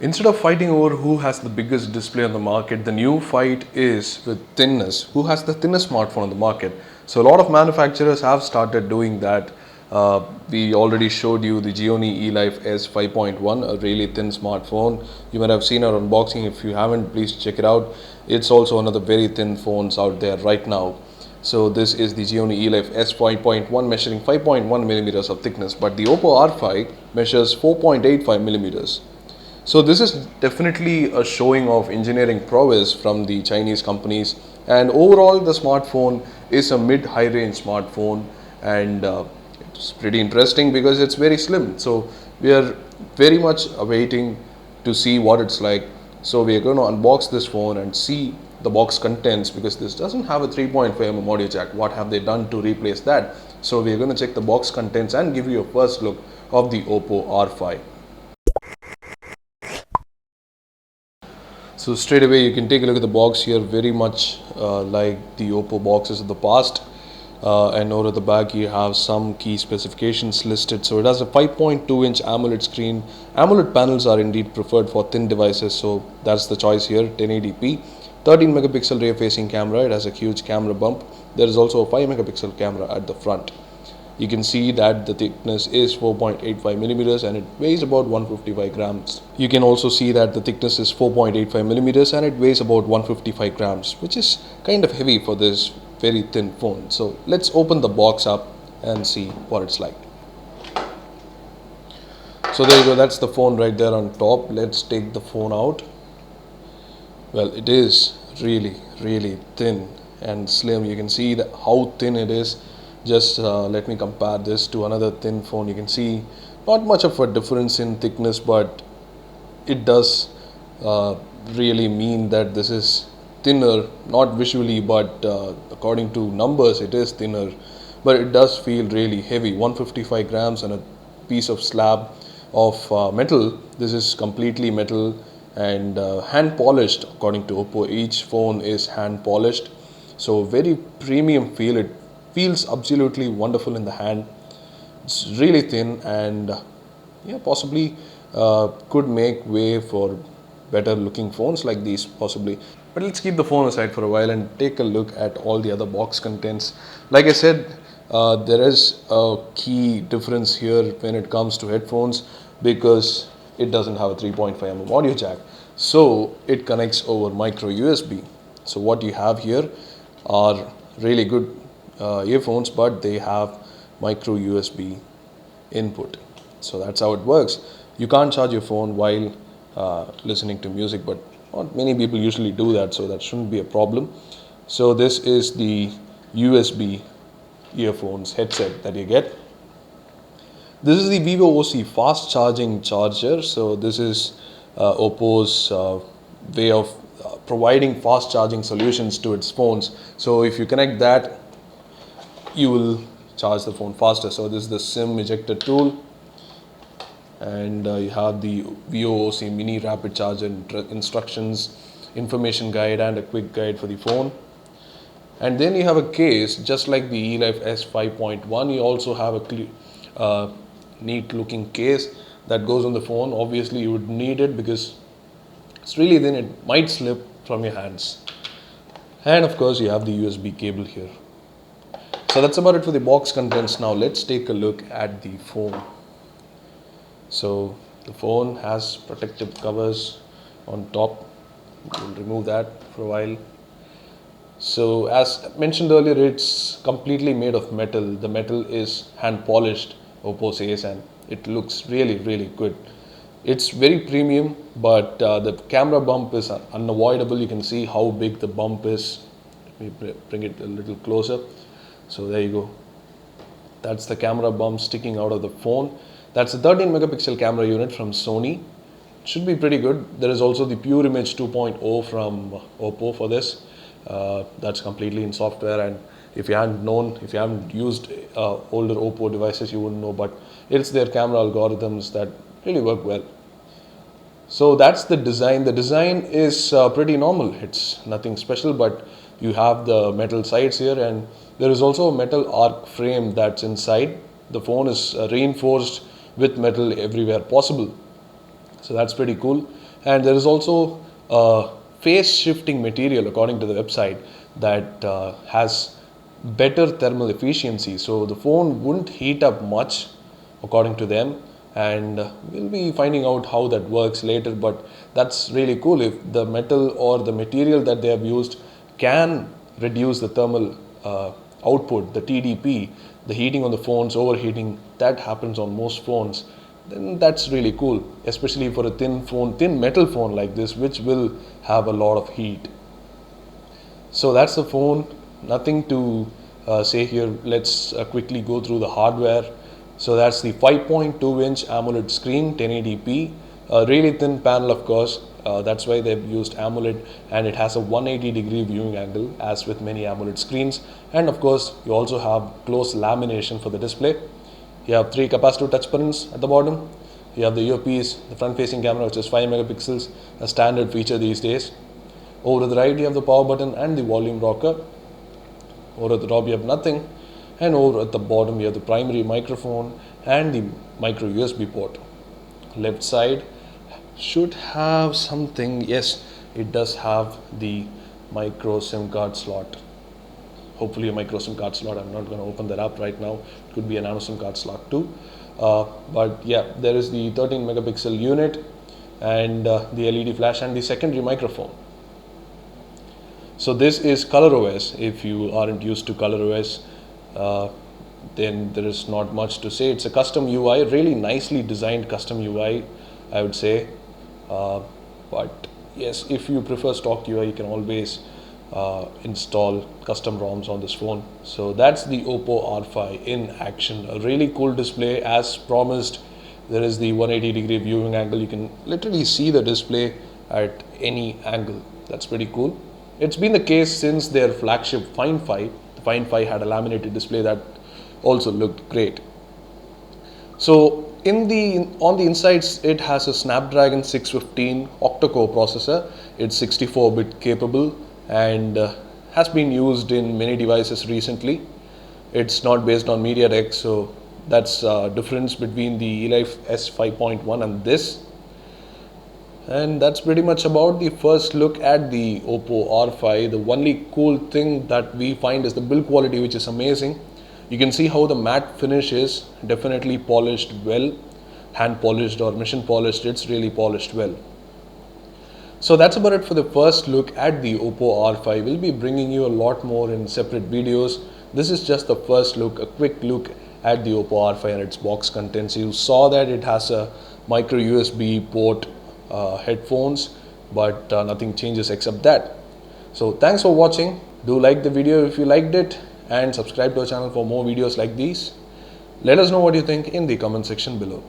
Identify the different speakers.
Speaker 1: Instead of fighting over who has the biggest display on the market, the new fight is with thinness. Who has the thinnest smartphone on the market? So a lot of manufacturers have started doing that. We already showed you the Xiaomi eLife S 5.1, a really thin smartphone. You might have seen our unboxing. If you haven't, please check it out. It's also one of the very thin phones out there right now. So this is the Xiaomi eLife S 5.1, measuring 5.1 millimeters of thickness, but the Oppo R5 measures 4.85 millimeters. So this is definitely a showing of engineering prowess from the Chinese companies, and overall the smartphone is a mid-high range smartphone, and it's pretty interesting because it's very slim. So we are very much awaiting to see what it's like. So we are going to unbox this phone and see the box contents, because this doesn't have a 3.5mm audio jack. What have they done to replace that? So we are going to check the box contents and give you a first look of the Oppo R5. So straight away you can take a look at the box here, very much like the Oppo boxes of the past. And over at the back you have some key specifications listed. So it has a 5.2-inch AMOLED screen. AMOLED panels are indeed preferred for thin devices, so that's the choice here. 1080p, 13 megapixel rear facing camera. It has a huge camera bump. There is also a 5 megapixel camera at the front. You can see that the thickness is 4.85 millimeters and it weighs about 155 grams. You can also see that the thickness is 4.85 millimeters and it weighs about 155 grams, which is kind of heavy for this very thin phone. So let's open the box up and see what it's like. So there you go, that's the phone right there on top. Let's take the phone out. Well, it is really thin and slim. You can see that how thin it is. Just let me compare this to another thin phone. You can see not much of a difference in thickness, but it does really mean that this is thinner, not visually, but according to numbers it is thinner, but it does feel really heavy. 155 grams and a piece of slab of metal. This is completely metal and hand polished. According to Oppo, each phone is hand polished, so very premium feel. It feels absolutely wonderful in the hand. It's really thin and yeah, possibly could make way for better looking phones like these possibly. But let's keep the phone aside for a while and take a look at all the other box contents. Like I said, there is a key difference here when it comes to headphones, because it doesn't have a 3.5mm audio jack, so it connects over micro USB. So what you have here are really good earphones, but they have micro USB input. So that's how it works. You can't charge your phone while listening to music, but not many people usually do that, so that shouldn't be a problem. So this is the USB earphones headset that you get. This is the Vivo OC fast charging charger. So this is Oppo's way of providing fast charging solutions to its phones. So if you connect that, you will charge the phone faster. So this is the SIM ejector tool, and you have the Vivo OC mini rapid charger instructions, information guide, and a quick guide for the phone. And then you have a case just like the eLife S 5.1. You also have a neat looking case that goes on the phone. Obviously you would need it because it's really thin, it might slip from your hands. And of course you have the USB cable here. So that's about it for the box contents. Now let's take a look at the phone. So the phone has protective covers on top. We'll remove that for a while. So as mentioned earlier, it's completely made of metal. The metal is hand polished, Oppo says, and it looks really good. It's very premium, but the camera bump is unavoidable. You can see how big the bump is. Let me bring it a little closer. So there you go. That's the camera bump sticking out of the phone. That's a 13 megapixel camera unit from Sony. It should be pretty good. There is also the Pure Image 2.0 from Oppo for this. That's completely in software, and if you haven't used older Oppo devices, you wouldn't know, but it's their camera algorithms that really work well. So that's the design. The design is pretty normal. It's nothing special, but you have the metal sides here, and there is also a metal arc frame that's inside. The phone is reinforced with metal everywhere possible. So that's pretty cool. And there is also a phase shifting material according to the website that has better thermal efficiency, so the phone wouldn't heat up much according to them. And we'll be finding out how that works later, but that's really cool. If the metal or the material that they have used can reduce the thermal output, the TDP, the heating on the phones, overheating, that happens on most phones, then that's really cool, especially for a thin metal phone like this, which will have a lot of heat. So that's the phone. Nothing to say here. Let's quickly go through the hardware. So that's the 5.2-inch AMOLED screen, 1080p. A really thin panel, of course. That's why they've used AMOLED, and it has a 180-degree viewing angle, as with many AMOLED screens. And of course, you also have close lamination for the display. You have 3 capacitive touch buttons at the bottom. You have the earpiece, the front-facing camera, which is 5 megapixels, a standard feature these days. Over to the right, you have the power button and the volume rocker. Over at the top, you have nothing. And over at the bottom, you have the primary microphone and the micro USB port. Left side should have something. Yes, it does have the micro SIM card slot. Hopefully a micro SIM card slot. I'm not going to open that up right now. It could be a nano SIM card slot too. But yeah, there is the 13 megapixel unit and the LED flash and the secondary microphone. So this is ColorOS. If you aren't used to ColorOS, then there is not much to say. It's a custom UI, really nicely designed custom UI, I would say. But yes, if you prefer stock UI, you can always install custom ROMs on this phone. So that's the Oppo R5 in action. A really cool display as promised. There is the 180-degree viewing angle. You can literally see the display at any angle. That's pretty cool. It's been the case since their flagship Find 5. The Find 5 had a laminated display that also looked great. So on the insides, it has a Snapdragon 615 octa-core processor. It's 64-bit capable and has been used in many devices recently. It's not based on MediaTek, so that's a difference between the eLife S5.1 and this. And that's pretty much about the first look at the Oppo R5. The only cool thing that we find is the build quality, which is amazing. You can see how the matte finish is definitely polished well, hand polished or machine polished. It's really polished well. So that's about it for the first look at the Oppo R5. We'll be bringing you a lot more in separate videos. This is just the first look, a quick look at the Oppo R5 and its box contents. You saw that it has a micro USB port, headphones, but nothing changes except that. So thanks for watching. Do like the video if you liked it and subscribe to our channel for more videos like these. Let us know what you think in the comment section below.